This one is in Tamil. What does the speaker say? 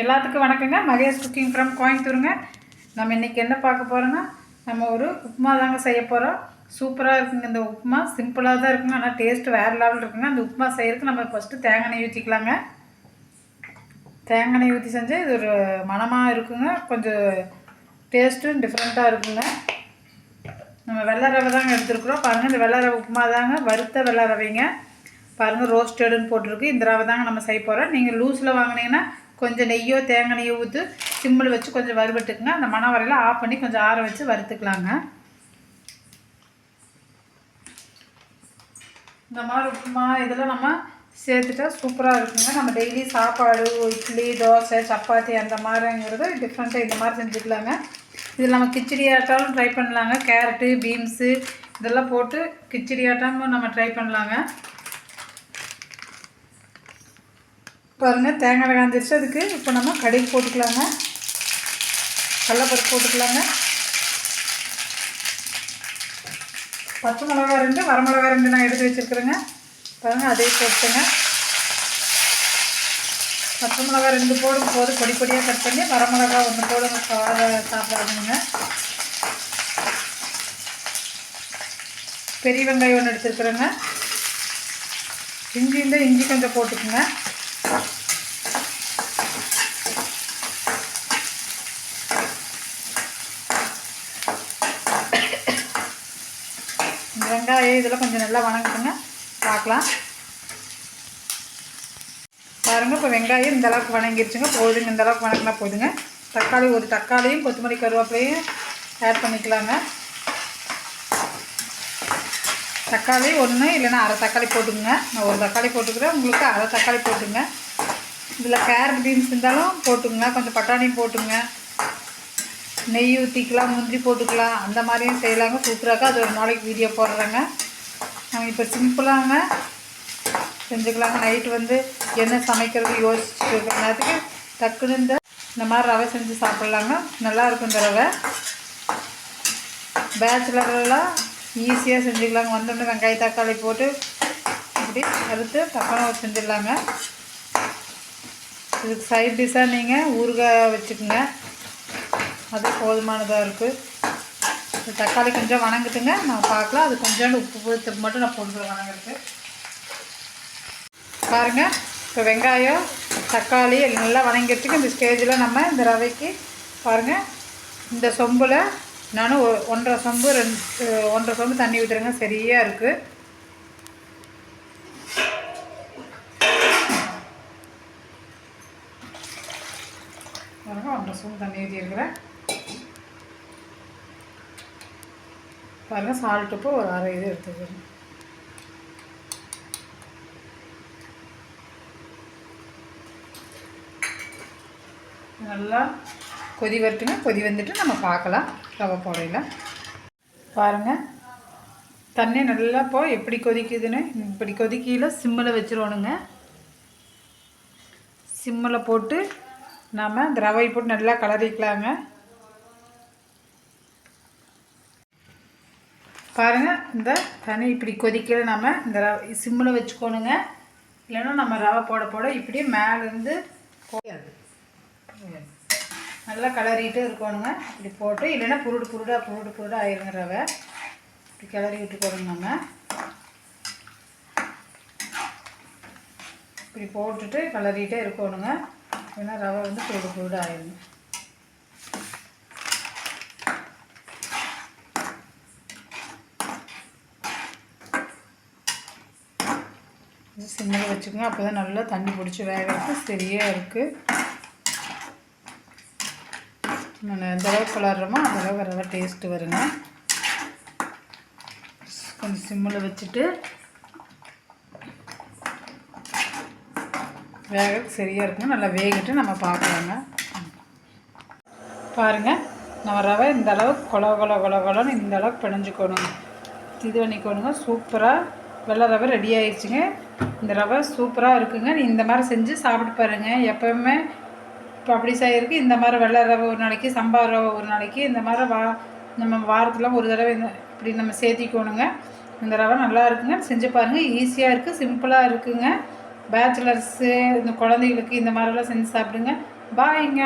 எல்லாத்துக்கும் வணக்கங்க. மகேஷ் குக்கிங் ஃப்ரம் கோயம்புத்தூருங்க. நம்ம இன்றைக்கி என்ன பார்க்க போகிறோன்னா, நம்ம ஒரு உப்புமா தாங்க செய்ய போகிறோம். சூப்பராக இருக்குங்க இந்த உப்புமா. சிம்பிளாக தான் இருக்குங்க, ஆனால் டேஸ்ட்டு வேறு லெவலில் இருக்குங்க. அந்த உப்புமா செய்கிறதுக்கு நம்ம ஃபஸ்ட்டு தேங்காய் எண்ணெய் ஊற்றிக்கலாங்க. தேங்காய் எண்ணெய் ஊற்றி செஞ்சு இது ஒரு மணமாக இருக்குங்க. கொஞ்சம் டேஸ்ட்டும் டிஃப்ரெண்ட்டாக இருக்குங்க. நம்ம வெள்ளை ரவை தாங்க எடுத்துருக்குறோம். பாருங்கள், இந்த வெள்ளை ரவை உப்புமா தாங்க, வறுத்த வெள்ளை ரவைங்க. பாருங்கள், ரோஸ்டடுன்னு போட்டிருக்கு. இந்த ரவை தாங்க நம்ம செய்ய போகிறோம். நீங்கள் லூஸில் வாங்கினீங்கன்னா கொஞ்சம் நெய்யோ தேங்காய் நெய்யோ ஊற்றி சிம்மில் வச்சு கொஞ்சம் வறுபட்டுக்குங்க. அந்த மணம் வரையில் ஆஃப் பண்ணி கொஞ்சம் ஆற வச்சு வறுத்துக்கலாங்க. இந்த மாதிரி உப்புமா இதெல்லாம் நம்ம சேர்த்துட்டா சூப்பராக இருக்குங்க. நம்ம டெய்லி சாப்பாடு, இட்லி, தோசை, சப்பாத்தி அந்த மாதிரிங்கிறது டிஃப்ரெண்ட்டாக இந்த மாதிரி செஞ்சுக்கலாங்க. இதில் நம்ம கிச்சடி ஆட்டாலும் ட்ரை பண்ணலாங்க. கேரட்டு, பீன்ஸு இதெல்லாம் போட்டு கிச்சடி ஆட்டாலும் நம்ம ட்ரை பண்ணலாங்க. பாருங்கள், தேங்காய் காய்ஞ்சிருச்சு. அதுக்கு இப்போ நம்ம கடுகு போட்டுக்கலாங்க, கடலைப்பருப்பு போட்டுக்கலாங்க, பச்சை மிளகா 2, வரமிளகா 2 நான் எடுத்து வச்சுருக்குறேங்க. பாருங்கள், அதே போட்டுங்க. பச்சை மிளகா 2 போடும் போது பொடி பொடியாக கட் பண்ணி, வரமிளகா 1 போடுங்க. சாப்பிடாதுங்க. பெரிய வெங்காயம் 1 எடுத்துருக்குறேங்க. இஞ்சி இருந்தால் இஞ்சி கொஞ்சம் போட்டுக்குங்க. வெங்காயம் இதெல்லாம் கொஞ்சம் நல்லா வணங்குங்க, பார்க்கலாம். பாருங்கள், இப்போ வெங்காயம் இந்த அளவுக்கு வணங்கிடுச்சுங்க. போதுங்க, இந்த அளவுக்கு வணங்கினா போதுங்க. தக்காளி, ஒரு தக்காளியும் கொத்தமல்லி கருவேப்பிலையும் ஆட் பண்ணிக்கலாங்க. தக்காளி 1 இல்லைன்னா அரை தக்காளி போட்டுங்க. நான் ஒரு தக்காளி போட்டுக்கிறேன், உங்களுக்கு அரை தக்காளி போட்டுங்க. இதில் கேரட், பீன்ஸ் இருந்தாலும் போட்டுங்க. கொஞ்சம் பட்டாணியும் போட்டுங்க. நெய் ஊற்றிக்கலாம், முந்திரி போட்டுக்கலாம், அந்த மாதிரியும் செய்யலாங்க. சூப்பராக அது ஒரு நாளைக்கு வீடியோ போடுறேங்க. நாங்கள் இப்போ சிம்பிளாங்க செஞ்சுக்கலாங்க. நைட்டு என்ன சமைக்கிறது யோசிச்சுட்டு இருக்கிற நேரத்துக்கு டக்குன்னு இந்த மாதிரி ரவை செஞ்சு சாப்பிட்லாங்க. நல்லாயிருக்கும் இந்த ரவை. பேச்சுலரெல்லாம் ஈஸியாக செஞ்சுக்கலாங்க. வந்தோடனே வெங்காய தக்காளி போட்டு இப்படி அறுத்து டக்குன்னு செஞ்சிடலாங்க. இதுக்கு சைட் டிஷ்ஷாக நீங்கள் ஊறுகாய் வச்சுக்கோங்க, அது போதுமானதாக இருக்குது. இந்த தக்காளி கொஞ்சம் வணங்கிட்டுங்க, நான் பார்க்கலாம். அது கொஞ்சோண்டு உப்பு போட்டு மட்டும் நான் போட்டு வணங்குறது. பாருங்கள், இப்போ வெங்காயம் தக்காளி நல்லா வணங்கிட்டுங்க. இந்த ஸ்டேஜில் நம்ம இந்த ரவைக்கு பாருங்கள், இந்த சொம்பில் நான் 1.5 சொம்பு 1.5 சொம்பு தண்ணி ஊற்றுறேங்க. சரியாக இருக்குது. பாருங்கள், 1.5 ஸ்பூன் தண்ணி ஊற்றிருக்கிறேன். பாருங்கள், சால்ட் உப்பு ஒரு அரை இது எடுத்துக்கிறேன். நல்லா கொதி வரட்டுங்க. கொதி வந்துட்டு நம்ம பார்க்கலாம் ரவை போடையில். பாருங்கள், தண்ணி நல்லா எப்படி கொதிக்குதுன்னு. இப்படி கொதிக்கையில் சிம்மில் வச்சுருவோனுங்க. சிம்மில் போட்டு நாம் இந்த ரவை போட்டு நல்லா கலரிக்கலாங்க. பாருங்கள், இந்த தண்ணி இப்படி கொதிக்கல நம்ம இந்த ரவை சிம்மில் வச்சுக்கோணுங்க. இல்லைன்னா நம்ம ரவை போட இப்படியே மேலேருந்து போயாது. நல்லா கலரிட்டு இருக்கணுங்க. இப்படி போட்டு, இல்லைன்னா புருடு ஆயிருங்க ரவை. இப்படி கிளறி விட்டுக்கோணுங்க. நம்ம இப்படி போட்டுட்டு கலரிகிட்டே இருக்கணுங்க. இல்லைன்னா ரவை புருடு ஆயிருங்க. சிம்மில் வச்சுக்கோங்க. அப்போ தான் நல்லா தண்ணி பிடிச்சி வேகிறது சரியாக இருக்குது. நான் எந்த அளவுக்கு கலர்றோமோ அந்த அளவுக்கு ரவை டேஸ்ட்டு வருங்க. கொஞ்சம் சிம்மில் வச்சுட்டு வேகிறது சரியாக இருக்குங்க. நல்லா வேகிட்டு நம்ம பார்க்கலாங்க. பாருங்கள், நம்ம ரவை இந்த அளவுக்கு கொலன்னு இந்த அளவுக்கு பிணைஞ்சிக்கணுங்க. இது பண்ணிக்கணுங்க. சூப்பராக வெள்ளை ரவை ரெடி ஆயிடுச்சுங்க. இந்த ரவை சூப்பராக இருக்குங்க. இந்த மாதிரி செஞ்சு சாப்பிட்டு பாருங்கள். எப்போவுமே இப்போ அப்படி செய்யறதுக்கு இந்த மாதிரி வெள்ளை ரவை ஒரு நாளைக்கு, சம்பா ரவை ஒரு நாளைக்கு, இந்த மாதிரி நம்ம வாரத்தில் ஒரு தடவை இப்படி நம்ம சேர்த்திக்கணுங்க. இந்த ரவை நல்லா இருக்குங்க. செஞ்சு பாருங்கள். ஈஸியாக இருக்குது, சிம்பிளாக இருக்குங்க. பேச்சுலர்ஸு, இந்த குழந்தைகளுக்கு இந்த மாதிரிலாம் செஞ்சு சாப்பிடுங்க. பாய்ங்க.